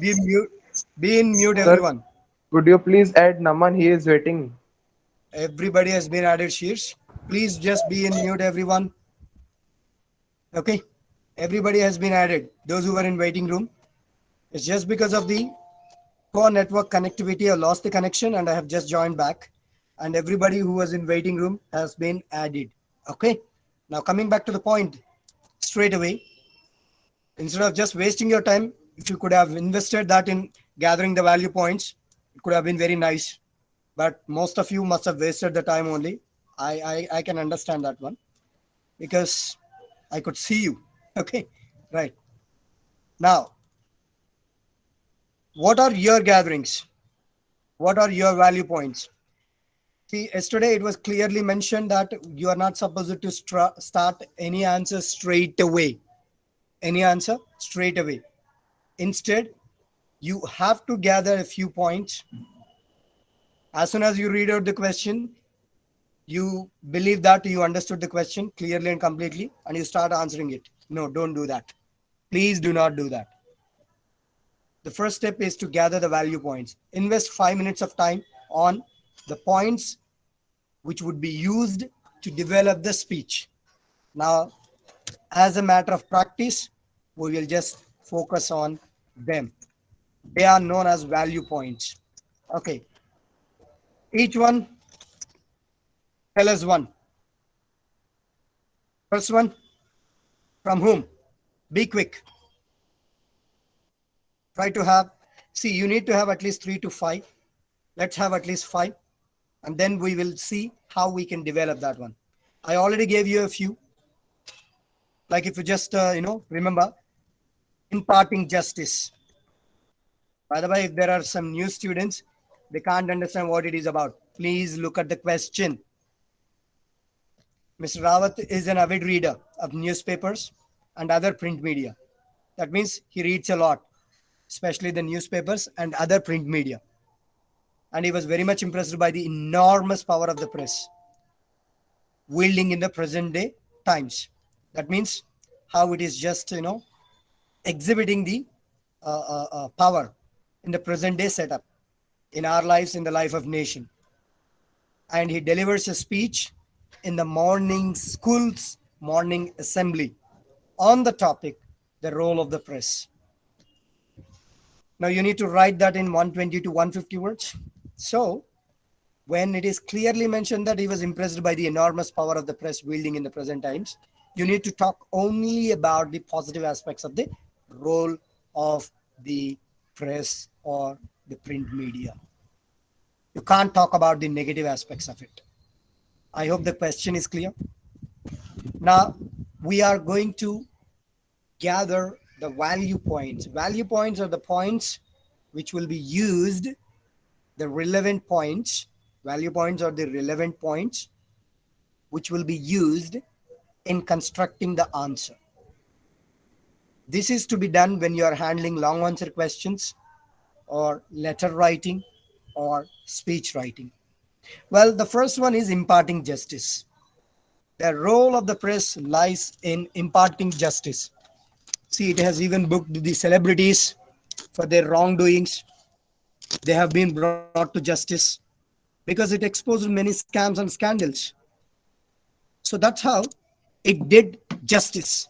Be mute. Be in mute, Sir, everyone. could you please add Naman? He is waiting. Everybody has been added, Shears. Please just be in mute, everyone. Okay. Everybody has been added. Those who were in waiting room. It's just because of the poor network connectivity. I lost the connection and I have just joined back. And everybody who was in waiting room has been added. Okay. Now coming back to the point straight away. Instead of just wasting your time, if you could have invested that in gathering the value points, it could have been very nice. But most of you must have wasted the time only. I can understand that one because I could see you. Okay, right. Now, what are your gatherings? What are your value points? See, yesterday it was clearly mentioned that you are not supposed to start any answer straight away. Any answer straight away. Instead, you have to gather a few points. As soon as you read out the question, you believe that you understood the question clearly and completely, and you start answering it. No, don't do that. Please do not do that. The first step is to gather the value points. Invest 5 minutes of time on the points which would be used to develop the speech. Now, as a matter of practice, we will just focus on them. They are known as value points. Okay, each one tell us one. First one, from whom? Be quick. Try to have, see, you need to have at least 3 to 5. Let's have at least 5. And then we will see how we can develop that one. I already gave you a few. Like if you just, remember, imparting justice. By the way, if there are some new students, they can't understand what it is about. Please look at the question. Mr. Rawat is an avid reader of newspapers and other print media. That means he reads a lot, especially the newspapers and other print media. And he was very much impressed by the enormous power of the press wielding in the present day times. That means how it is just, exhibiting the power in the present day setup in our lives, in the life of nation. And he delivers a speech in the morning school's morning assembly on the topic, the role of the press. Now you need to write that in 120 to 150 words. So when it is clearly mentioned that he was impressed by the enormous power of the press wielding in the present times, you need to talk only about the positive aspects of the role of the press or the print media. You can't talk about the negative aspects of it. I hope the question is clear. Now, we are going to gather the value points. Value points are the points which will be used, the relevant points. Value points are the relevant points which will be used in constructing the answer. This is to be done when you are handling long answer questions or letter writing or speech writing. Well, the first one is imparting justice. The role of the press lies in imparting justice. See, it has even booked the celebrities for their wrongdoings. They have been brought to justice because it exposed many scams and scandals. So that's how it did justice.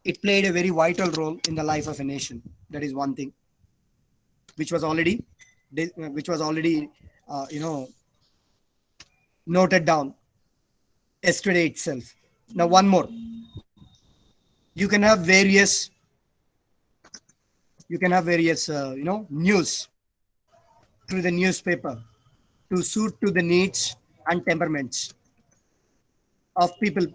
It played a very vital role in the life of a nation. That is one thing, which was already, noted down yesterday itself. Now, one more. You can have various, news through the newspaper to suit to the needs and temperaments of people,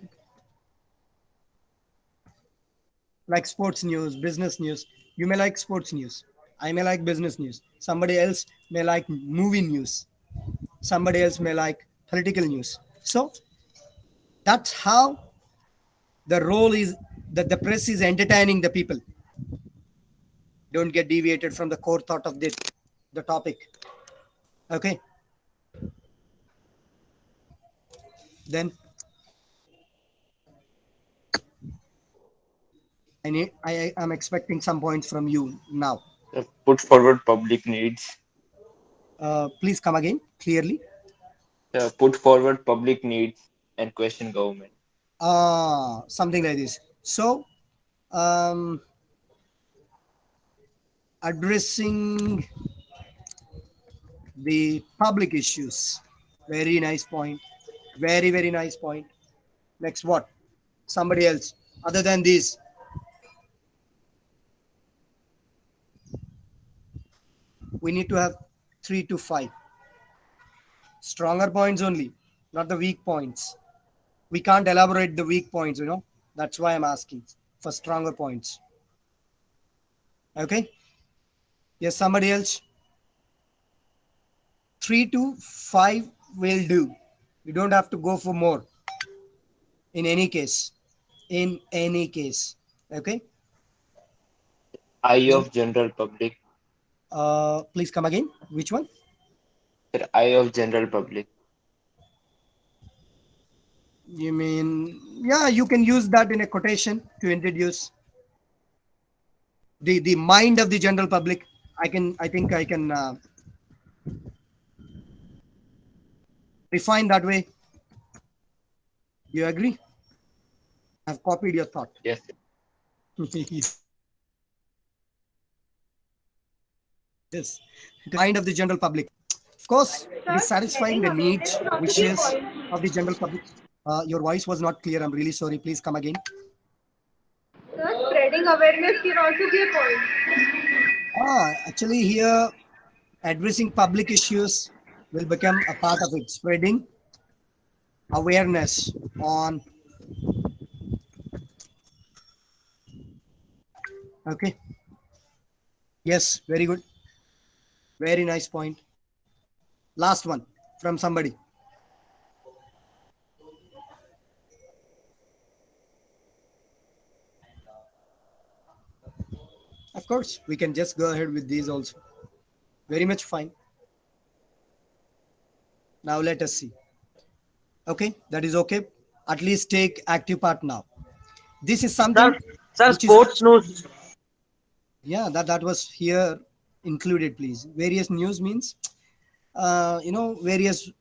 like sports news, business news. You may like sports news. I may like business news. Somebody else may like movie news. Somebody else may like political news. So that's how the role is that the press is entertaining the people. Don't get deviated from the core thought of the topic. Okay. Then I am expecting some points from you now. Put forward public needs. Please come again clearly. Put forward public needs and question government. Something like this. So, um, addressing the public issues. Very nice point. Very, very nice point. Next, what? Somebody else. Other than this, we need to have 3 to 5 stronger points only, not the weak points. We can't elaborate the weak points, That's why I'm asking for stronger points. Okay? Yes, somebody else? 3 to 5 will do. You don't have to go for more. In any case. In any case. Okay? Eye of general public. Please come again. Which one? Eye of general public. You mean, yeah, you can use that in a quotation to introduce the mind of the general public. I think I can refine that way. You agree? I've copied your thought. Yes. Yes. The mind of the general public. Of course, it is Sir, satisfying spreading the awareness needs, can also be a wishes point. of the general public. Your voice was not clear. I'm really sorry. Please come again. Sir, spreading awareness can also be a point. Actually, here addressing public issues will become a part of it. Spreading awareness on. Okay. Yes, very good. Very nice point. Last one from somebody. Of course, we can just go ahead with these also. Very much fine. Now let us see. Okay, that is okay. At least take active part now. This is something Sir, sir, which is, sports news. yeah, that was here included, please. Various news means, various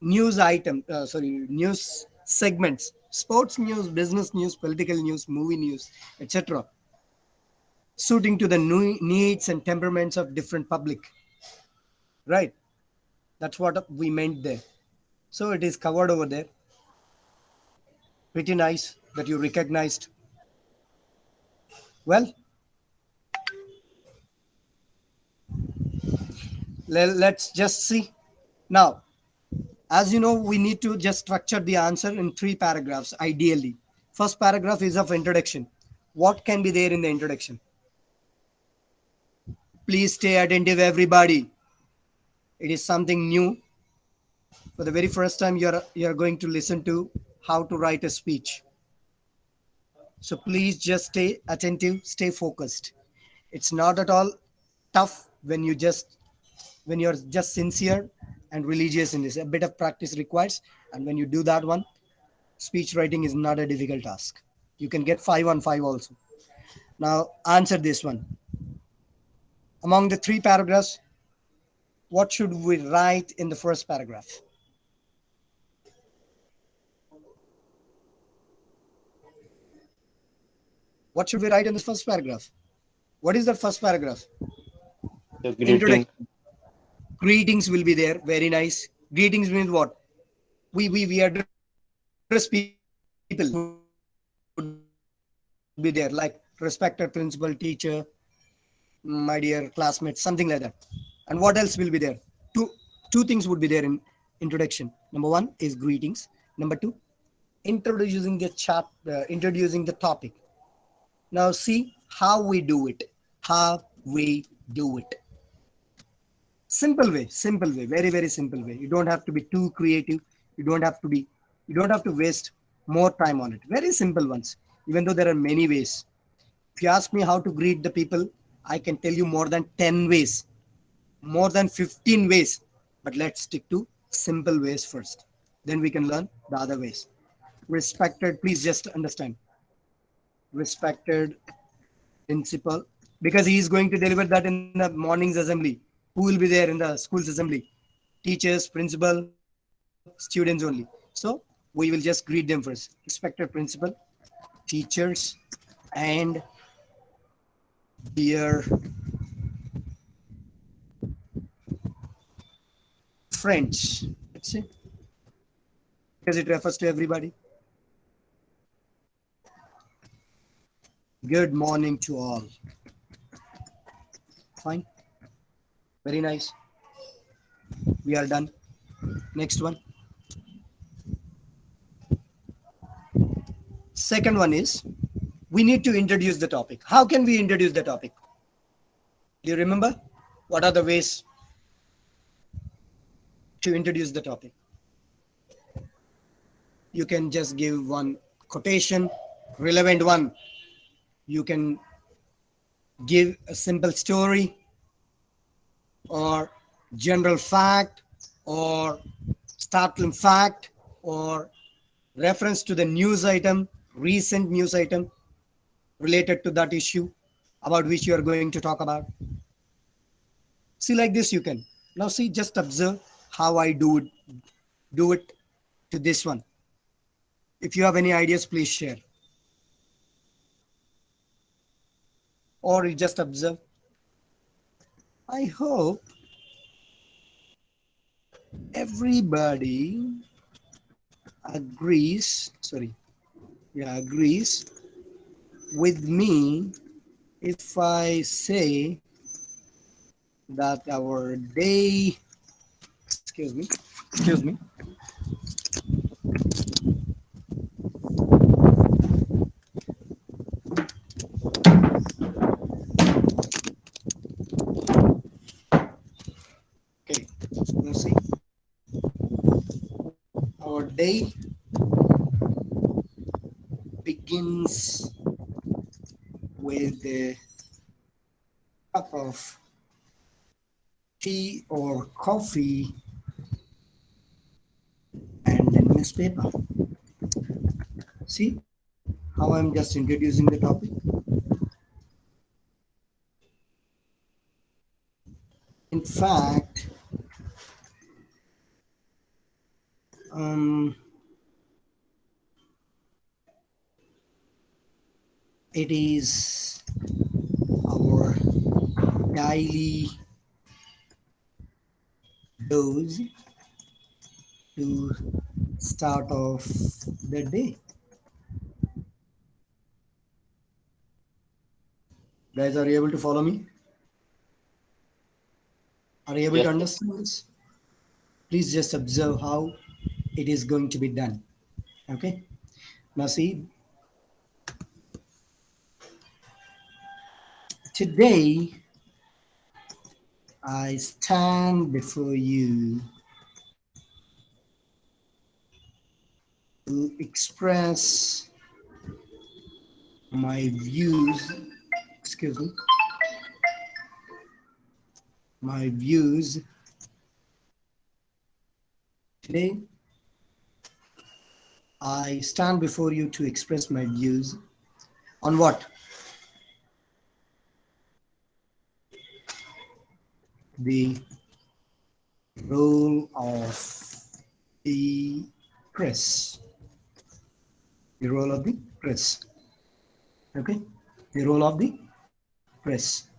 news item, news segments, sports news, business news, political news, movie news, etc. Suiting to the needs and temperaments of different public. Right? That's what we meant there. So it is covered over there. Pretty nice that you recognized. Well, let's just see. Now, as you know, we need to just structure the answer in 3 paragraphs, ideally. First paragraph is of introduction. What can be there in the introduction? Please stay attentive, everybody. It is something new. For the very first time, you're going to listen to how to write a speech. So please just stay attentive, stay focused. It's not at all tough when you're just sincere and religious in this. A bit of practice requires, and when you do that one, speech writing is not a difficult task. You can get 5 on 5 also. Now answer this one. Among the 3 paragraphs, what should we write in the first paragraph? What should we write in the first paragraph? What is the first paragraph? The greeting. Introduction. Greetings will be there. Very nice. Greetings means what? We address people who would be there, like respected principal, teacher, my dear classmates, something like that. And what else will be there? Two things would be there in introduction. Number 1 is greetings. Number 2, introducing the topic. Now see how we do it. How we do it. Simple way, very, very simple way. You don't have to be too creative. You don't have to waste more time on it. Very simple ones, even though there are many ways. If you ask me how to greet the people, I can tell you more than 10 ways, more than 15 ways. But let's stick to simple ways first. Then we can learn the other ways. Respected, please just understand. Respected principal, because he is going to deliver that in the morning's assembly. Who will be there in the school's assembly? Teachers, principal, students only. So we will just greet them first. Respected principal, teachers, and dear friends. That's it. Because it refers to everybody. Good morning to all. Fine. Very nice. We are done. Next one. Second one is we need to introduce the topic. How can we introduce the topic? Do you remember? What are the ways to introduce the topic? You can just give one quotation, relevant one. You can give a simple story or general fact or startling fact or reference to the news item, recent news item related to that issue about which you are going to talk about. See, like this you can. Now see, just observe how I do it to this one. If you have any ideas, please share. Or you just observe. I hope everybody agrees with me if I say that our day, excuse me, okay, let's see. Our day begins with a cup of tea or coffee and the newspaper. See how I'm just introducing the topic. In fact, it is our daily dose to start off the day. Guys, are you able to follow me? Are you able Yes, to sir. understand this? Please just observe how it is going to be done. Okay. Now see, today I stand before you to express my views, excuse me, my views today. I stand before you to express my views on what? The role of the press. The role of the press. Okay? The role of the press.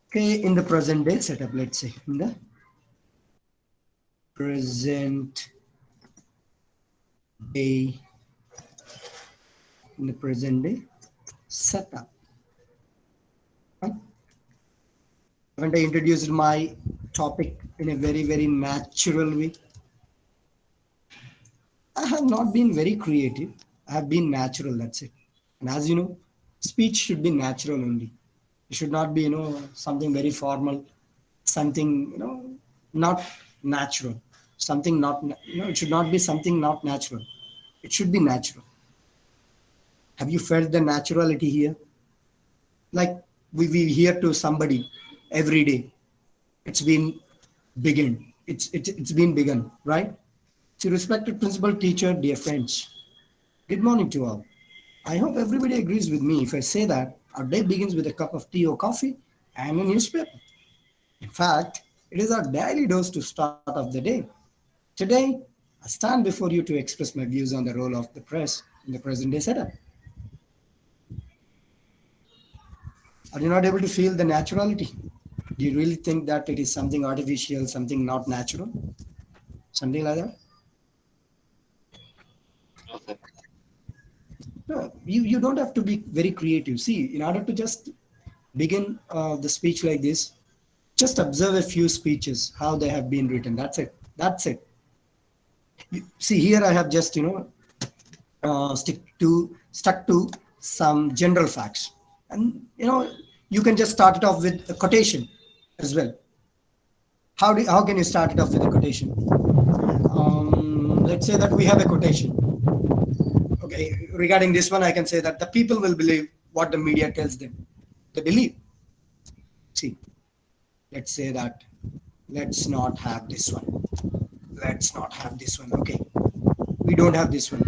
Okay, in the present day setup, let's say, in the present day, in the present day setup. Right? Haven't I introduced my topic in a very, very natural way? I have not been very creative. I have been natural, that's it. And as you know, speech should be natural only. It should not be, something very formal, something, not natural. Something not, it should not be something not natural. It should be natural. Have you felt the naturality here? Like we hear to somebody every day. It's been begun. It's been begun, right? So respected principal, teacher, dear friends, good morning to all. I hope everybody agrees with me if I say that our day begins with a cup of tea or coffee and a newspaper. In fact, it is our daily dose to start off the day. Today, I stand before you to express my views on the role of the press in the present day setup. Are you not able to feel the naturality? Do you really think that it is something artificial, something not natural, something like that? No, sir. No, you don't have to be very creative. See, in order to just begin the speech like this, just observe a few speeches, how they have been written. That's it. That's it. See, here I have just, stuck to some general facts. And, you can just start it off with a quotation as well. How can you start it off with a quotation? Let's say that we have a quotation. Okay, regarding this one, I can say that the people will believe what the media tells them. They believe. See, let's say that let's not have this one. Let's not have this one. Okay, we don't have this one.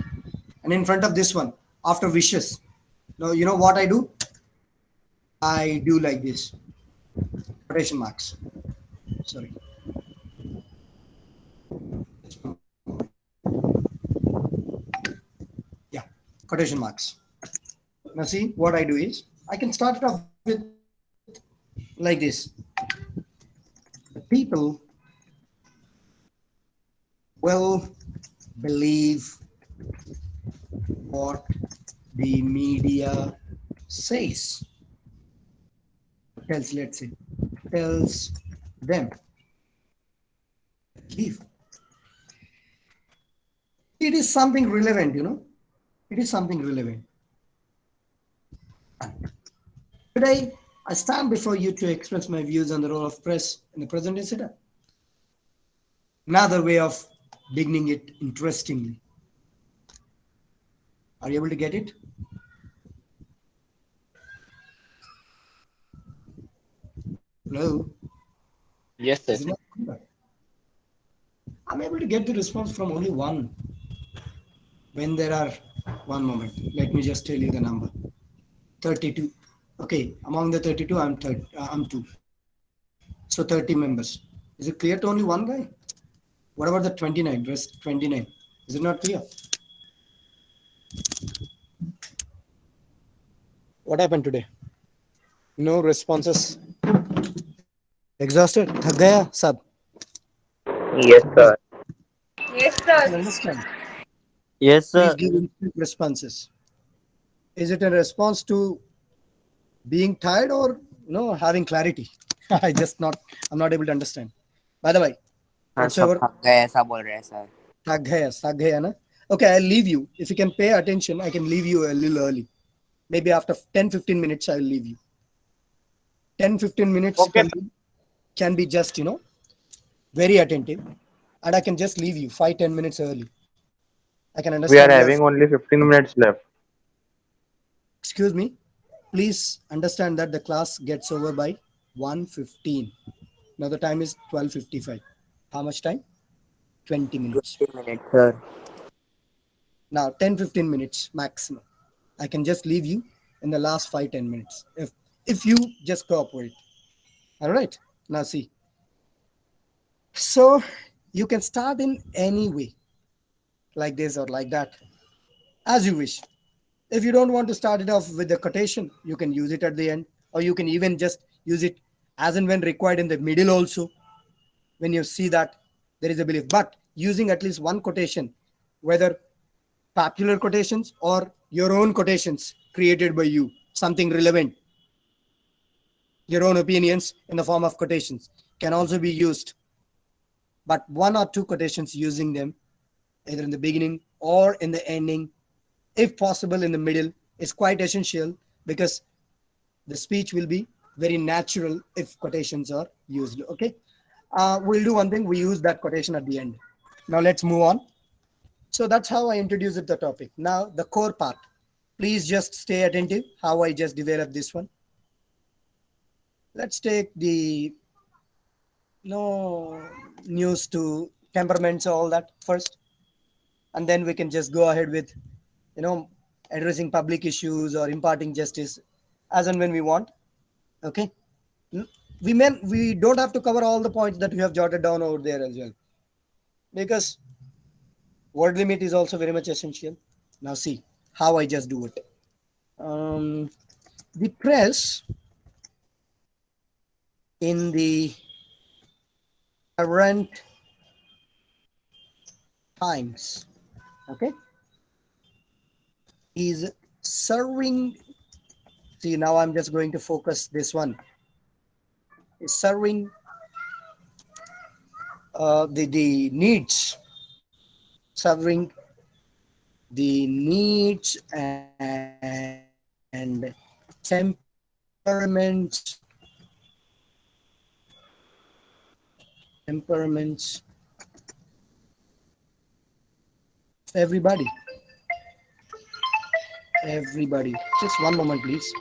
And in front of this one, after wishes, now you know what I do? I do like this. Quotation marks. Sorry. Yeah, quotation marks. Now see, what I do is I can start it off with like this. The people will believe what the media says. Let's say, tells them. Believe. It is something relevant, It is something relevant. Today, I stand before you to express my views on the role of press in the present day setup. Another way of beginning it interestingly. Are you able to get it? Hello? Yes, sir. Is it not clear? I'm able to get the response from only one. When there are, one moment, let me just tell you the number. 32. Okay, among the 32, I'm 2. So 30 members. Is it clear to only one guy? What about the 29? Rest 29. Is it not clear? What happened today? No responses. Exhausted? Thak gaya, sab. Yes, sir. Yes, I sir. can understand. Yes, Please sir. give instant responses. Is it a response to being tired or no having clarity? I'm not able to understand. By the way, sir सब whatsoever थक गए ऐसा बोल रहे हैं sir. thak gaya na. Okay, I'll leave you. If you can pay attention, I can leave you a little early. Maybe after 10-15 minutes, I'll leave you. 10-15 minutes Okay, can be just, very attentive. And I can just leave you 5-10 minutes early. I can We are understand you having only 15 minutes left. excuse me. Please understand that the class gets over by 1:15. Now the time is 12:55. How much time? 20 minutes. 20 minutes, sir. Now 10-15 minutes maximum. I can just leave you in the last 5-10 minutes if you just cooperate. All right. Now see. So you can start in any way, like this or like that, as you wish. If you don't want to start it off with the quotation, you can use it at the end, or you can even just use it as and when required in the middle also, when you see that there is a belief. But using at least one quotation, whether popular quotations or your own quotations created by you, something relevant, your own opinions in the form of quotations can also be used. But one or two quotations using them either in the beginning or in the ending, if possible in the middle, is quite essential because the speech will be very natural if quotations are used. Okay, we'll do one thing. We use that quotation at the end. Now let's move on. So that's how I introduced the topic. Now the core part. Please just stay attentive how I just developed this one. Let's take the news to temperaments, all that first, and then we can just go ahead with addressing public issues or imparting justice as and when we want. Okay. We don't have to cover all the points that we have jotted down over there as well, because word limit is also very much essential. Now see how I just do it. The press in the current times, okay, is serving. See, now I'm just going to focus this one. Is serving the needs, serving the needs and temperaments everybody. Just one moment, please.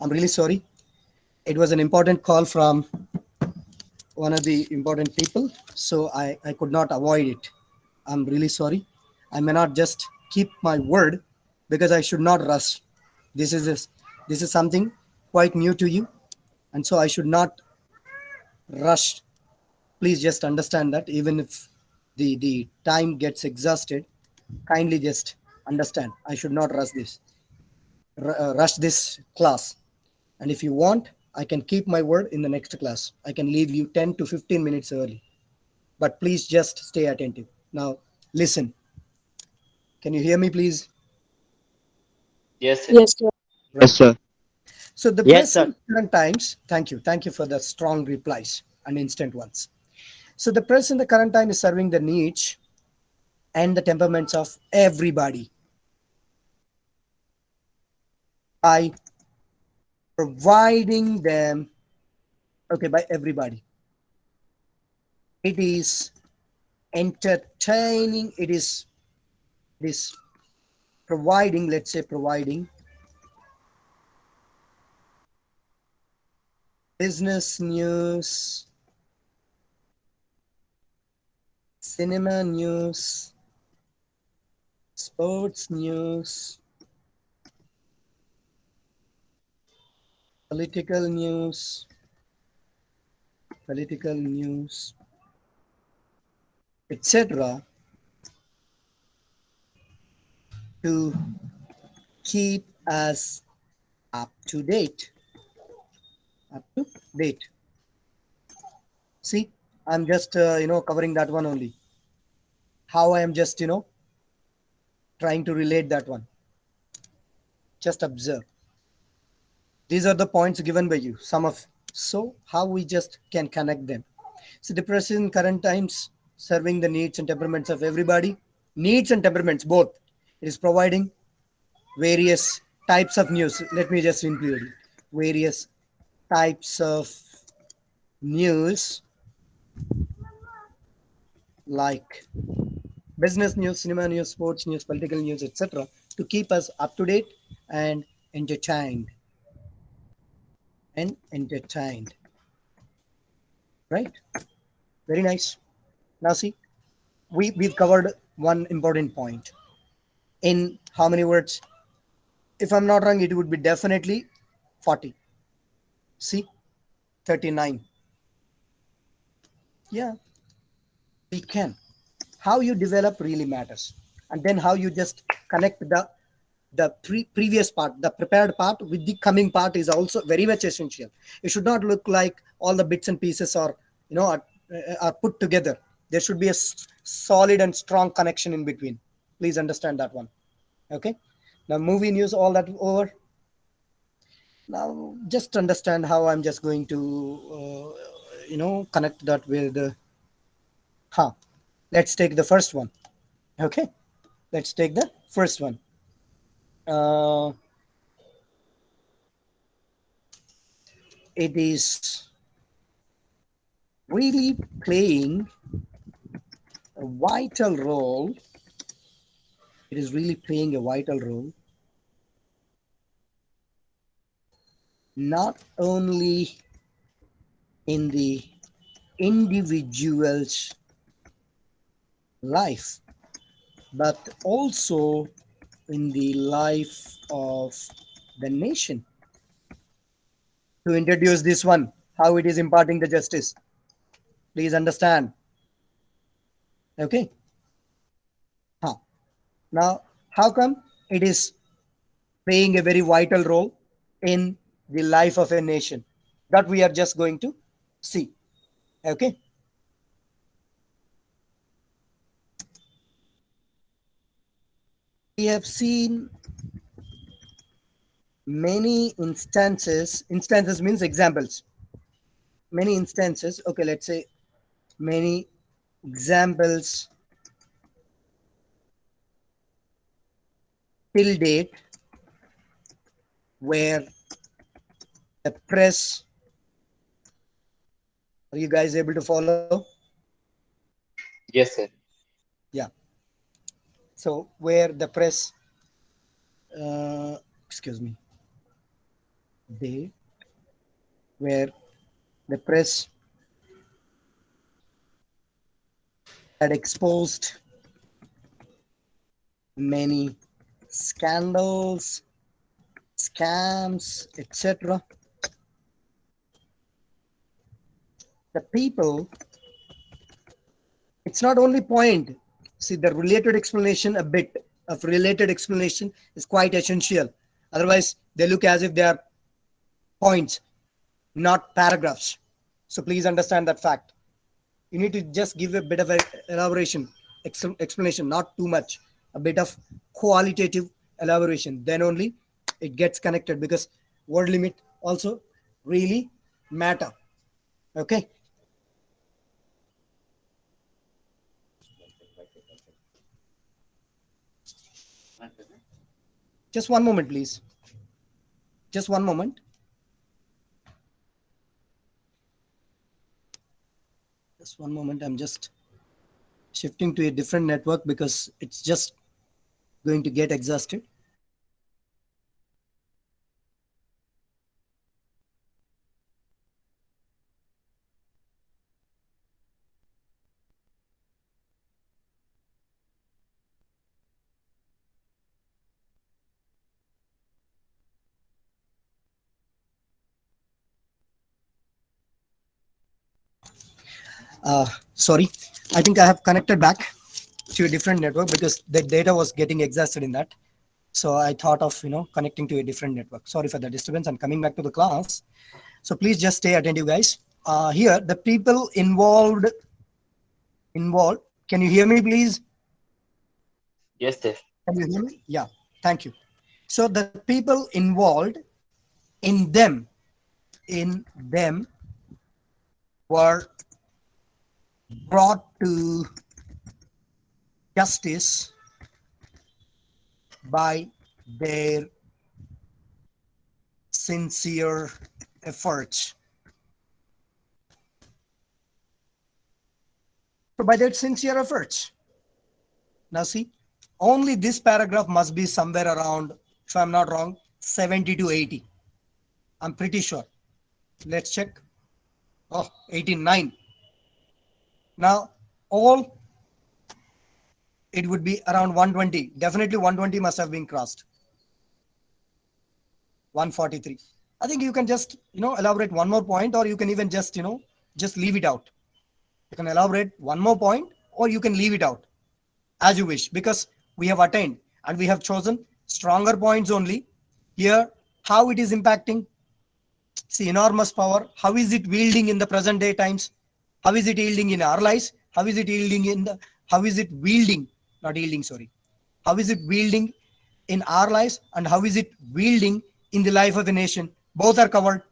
I'm really sorry. It was an important call from one of the important people, so I could not avoid it. I'm really sorry. I may not just keep my word because I should not rush. This is this, this is something quite new to you, and so I should not rush. Please just understand that even if the time gets exhausted, kindly just understand. I should not rush this class. And if you want, I can keep my word in the next class. I can leave you 10 to 15 minutes early. But please just stay attentive. Now, listen. Can you hear me, please? Yes, sir. Yes, sir. Right. Yes, sir. So the Yes, press in current times, thank you. Thank you for the strong replies and instant ones. So the press in the current time is serving the needs and the temperaments of everybody by providing them, okay, by everybody. It is entertaining, it is providing, let's say providing business news, cinema news, sports news, political news, etc., to keep us up to date. Up to date. See, I'm just covering that one only. How I am just trying to relate that one. Just observe. These are the points given by you. Some of so how we just can connect them. So the press in current times serving the needs and temperaments of everybody. Needs and temperaments both. It is providing various types of news. Let me just include it. Various types of news like business news, cinema news, sports news, political news, etc., to keep us up to date and entertained. Right? Very nice. Now see, we've covered one important point. in how many words? If I'm not wrong, it would be definitely 40. See, 39. Yeah, we can. How you develop really matters, and then how you just connect the previous part, the prepared part, with the coming part is also very much essential. It should not look like all the bits and pieces are, are put together. There should be a solid and strong connection in between. Please understand that one. Okay. Now movie news, all that over. Now just understand how I'm just going to connect that with huh let's take the first one. Okay, let's take the first one. uh, it is really playing a vital role. It is really playing a vital role, not only in the individual's life, but also in the life of the nation. To introduce this one, how it is imparting the justice, please understand. Okay. Huh. Now, how come it is playing a very vital role in the life of a nation? That we are just going to see. Okay. We have seen many instances. Instances means examples. Many instances. Okay, let's say many examples till date where the press, are you guys able to follow? Yes, sir. Yeah. So where the press, excuse me, they, where the press had exposed many scandals, scams, etc. The people, it's not only point. See, the related explanation, a bit of related explanation is quite essential. Otherwise, they look as if they are points, not paragraphs. So please understand that fact. You need to just give a bit of an elaboration, explanation, not too much, a bit of qualitative elaboration. Then only it gets connected, because word limit also really matter. Okay. Just one moment, please. Just one moment. Just one moment. I'm just shifting to a different network because it's just going to get exhausted. Sorry, I think I have connected back to a different network because the data was getting exhausted in that. So I thought of connecting to a different network. Sorry for the disturbance. I'm coming back to the class. So please just stay attentive, guys. Here, the people involved. Can you hear me, please? Yes, sir. Can you hear me? Yeah. Thank you. So the people involved in them were brought to justice by their sincere efforts. So by their sincere efforts. Now see, only this paragraph must be somewhere around, if I'm not wrong, 70 to 80. I'm pretty sure. Let's check. Oh, 89. Now, all it would be around 120. Definitely 120 must have been crossed. 143. I think you can just, elaborate one more point, or you can even just, just leave it out. You can elaborate one more point, or you can leave it out as you wish, because we have attained and we have chosen stronger points only. Here, how it is impacting. See, enormous power. How is it wielding in the present day times? How is it yielding in our lives? How is it yielding how is it wielding, not yielding, sorry. How is it wielding in our lives, and how is it wielding in the life of a nation? Both are covered.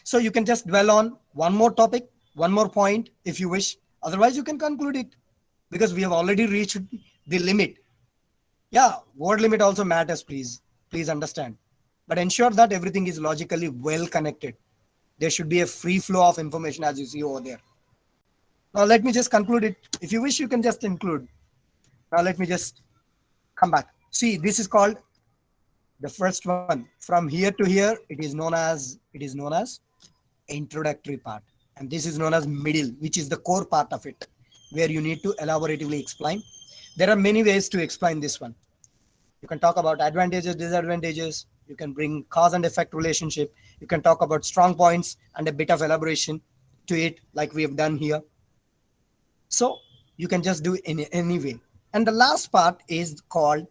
So you can just dwell on one more topic, one more point if you wish. Otherwise, you can conclude it, because we have already reached the limit. Yeah, word limit also matters, please. Please understand. But ensure that everything is logically well connected. There should be a free flow of information, as you see over there. Now, let me just conclude it. If you wish, you can just include. Now, let me just come back. See, this is called the first one. From here to here, it is known as introductory part. And this is known as middle, which is the core part of it, where you need to elaboratively explain. There are many ways to explain this one. You can talk about advantages, disadvantages. You can bring cause and effect relationship. You can talk about strong points and a bit of elaboration to it, like we have done here. So you can just do it in any way. And the last part is called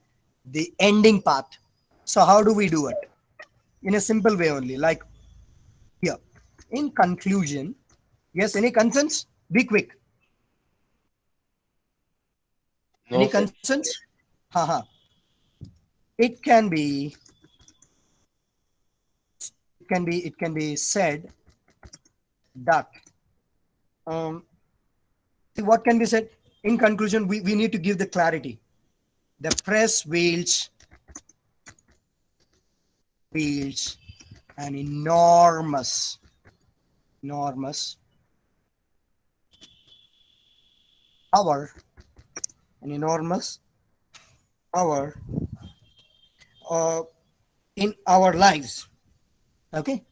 the ending part. So how do we do it? In a simple way only, like here. In conclusion, yes, any concerns? Be quick. No, Any sir. concerns? Haha. It can be said that what can be said in conclusion, we need to give the clarity. The press wields an enormous power, in our lives. Okay,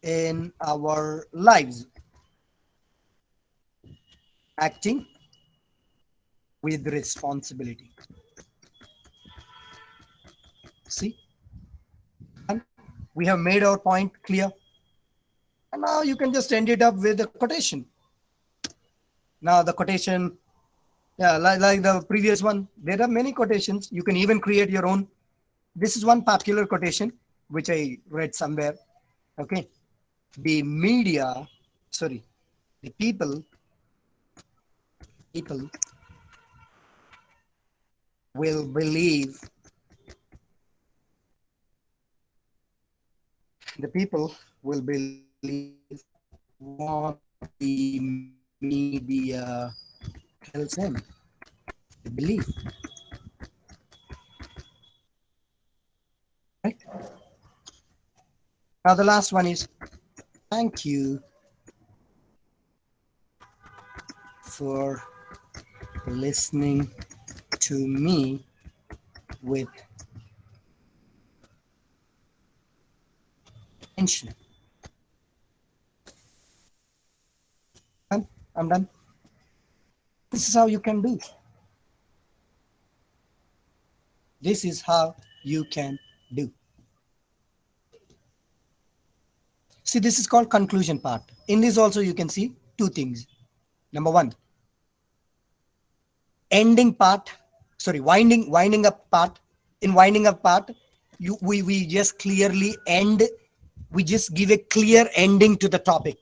in our lives, acting with responsibility. See, and we have made our point clear, and now you can just end it up with a quotation. Now the quotation, yeah, like the previous one, there are many quotations. You can even create your own. This is one popular quotation which I read somewhere. Okay, the people will believe. The people will believe what the media tells them. They believe. Right? Now the last one is, thank you for listening to me with attention. I'm done. This is how you can do. This is how you can do. See, this is called conclusion part. In this also you can see two things. Number one, ending part, winding up part. In winding up part, we just clearly end. We just give a clear ending to the topic.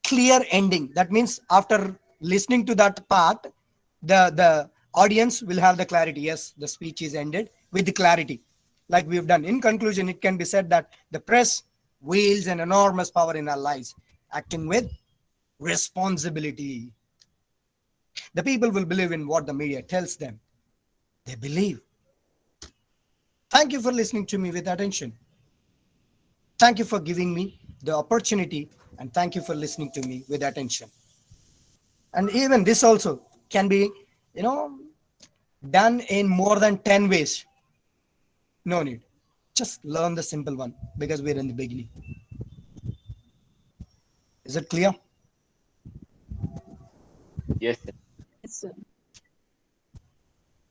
Clear ending. That means after listening to that part, the audience will have the clarity. Yes, the speech is ended with the clarity, like we've done. In conclusion, it can be said that the press wields an enormous power in our lives, acting with responsibility. The people will believe in what the media tells them. They believe. Thank you for listening to me with attention. Thank you for giving me the opportunity, and thank you for listening to me with attention. And even this also can be, done in more than 10 ways. No need. Just learn the simple one, because we're in the beginning. Is it clear? Yes, sir.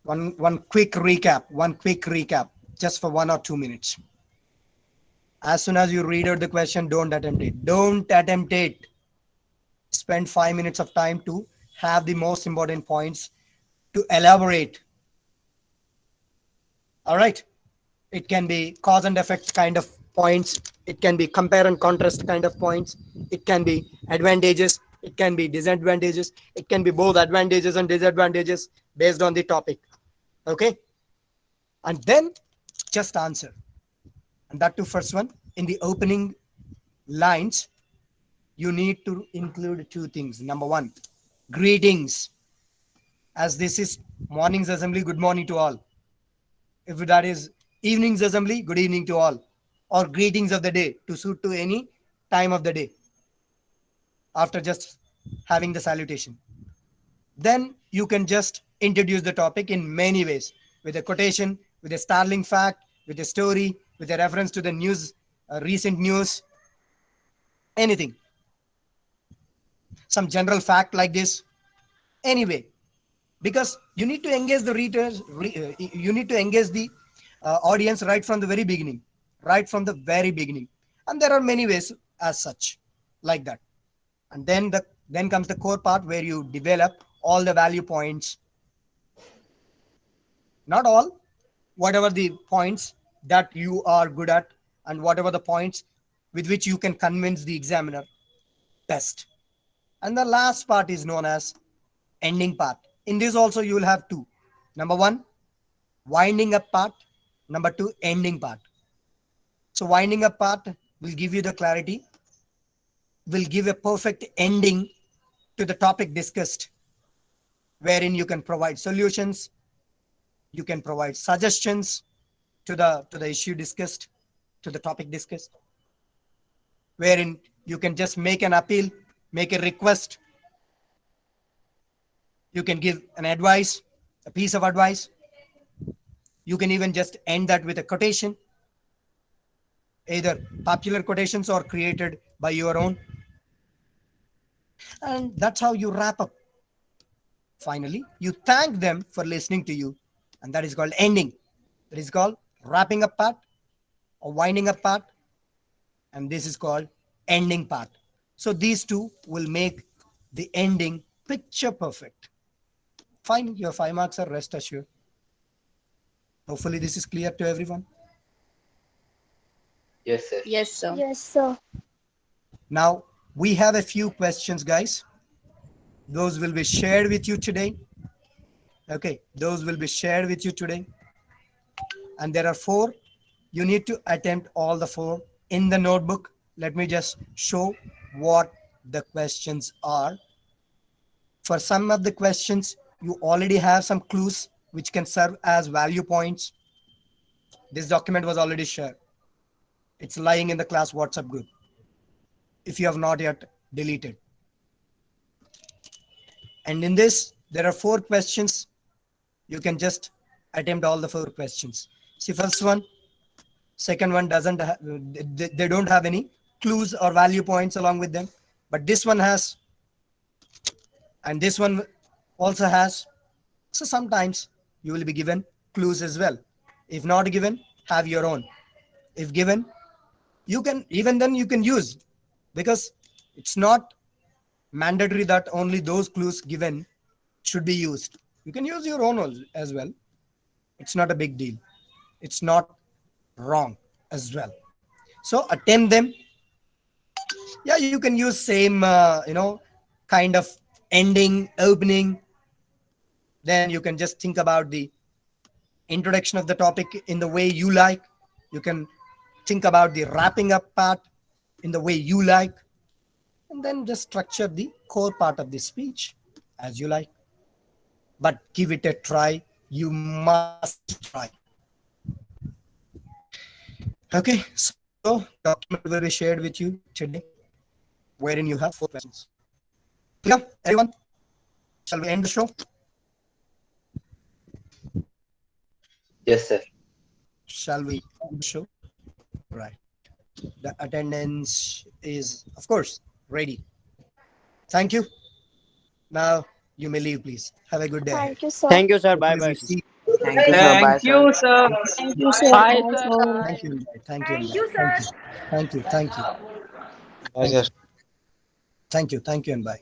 One quick recap, just for 1 or 2 minutes. As soon as you read out the question, don't attempt it. Don't attempt it. Spend 5 minutes of time to have the most important points to elaborate. All right. It can be cause and effect kind of points. It can be compare and contrast kind of points. It can be advantages. It can be disadvantages. It can be both advantages and disadvantages based on the topic. Okay. And then just answer. And that too, first one, in the opening lines, you need to include two things. Number one, greetings. As this is morning's assembly, good morning to all. If that is evening's assembly, good evening to all. Or greetings of the day to suit to any time of the day after just having the salutation. Then you can just introduce the topic in many ways, with a quotation, with a startling fact, with a story, with a reference to the news, recent news, anything. Some general fact like this. Anyway, because you need to engage the readers, you need to engage the audience right from the very beginning, And there are many ways as such, like that. And then comes the core part where you develop all the value points. Not all, whatever the points that you are good at, and whatever the points with which you can convince the examiner best. And the last part is known as ending part. In this also you will have two. Number one, winding up part. Number two, ending part. So winding up part will give you the clarity, will give a perfect ending to the topic discussed, wherein you can provide solutions, you can provide suggestions to the issue discussed, to the topic discussed, wherein you can just make an appeal, make a request. You can give an advice, a piece of advice. You can even just end that with a quotation, either popular quotations or created by your own. And that's how you wrap up. Finally, you thank them for listening to you, and that is called ending. That is called wrapping up part or winding up part, and this is called ending part. So these two will make the ending picture perfect. Fine, your 5 marks are rest assured. Hopefully this is clear to everyone. Yes, sir. Yes, sir. Yes, sir. Now we have a few questions, guys. Those will be shared with you today. Okay, those will be shared with you today. And there are 4. You need to attempt all the 4 in the notebook. Let me just show what the questions are. For some of the questions, you already have some clues which can serve as value points. This document was already shared. It's lying in the class WhatsApp group, if you have not yet deleted. And in this, there are 4 questions. You can just attempt all the 4 questions. See, first one, second one doesn't they don't have any clues or value points along with them, but this one has, and this one also has. So sometimes you will be given clues as well. If not given, have your own. If given, you can use, because it's not mandatory that only those clues given should be used. You can use your own as well. It's not a big deal. It's not wrong as well. So attempt them. Yeah, you can use same kind of ending, opening. Then you can just think about the introduction of the topic in the way you like. You can think about the wrapping up part in the way you like, and then just structure the core part of the speech as you like. But give it a try. You must try. Okay, so document will be shared with you today, wherein you have 4 questions. Clear, everyone? Shall we end the show? Yes, sir. Shall we end the show? Right. The attendance is, of course, ready. Thank you. Now you may leave, please. Have a good day. Thank you, sir. Thank you, sir. Bye Hopefully bye. we see Thank you, sir. Bye, Thank you, sir. sir. Thank you, sir. Bye, Bye, sir. sir. Thank you, and bye. Thank you, and Thank bye. you, sir. Thank you. Thank you. Thank you. Bye, sir. Thank you. Thank you, and bye.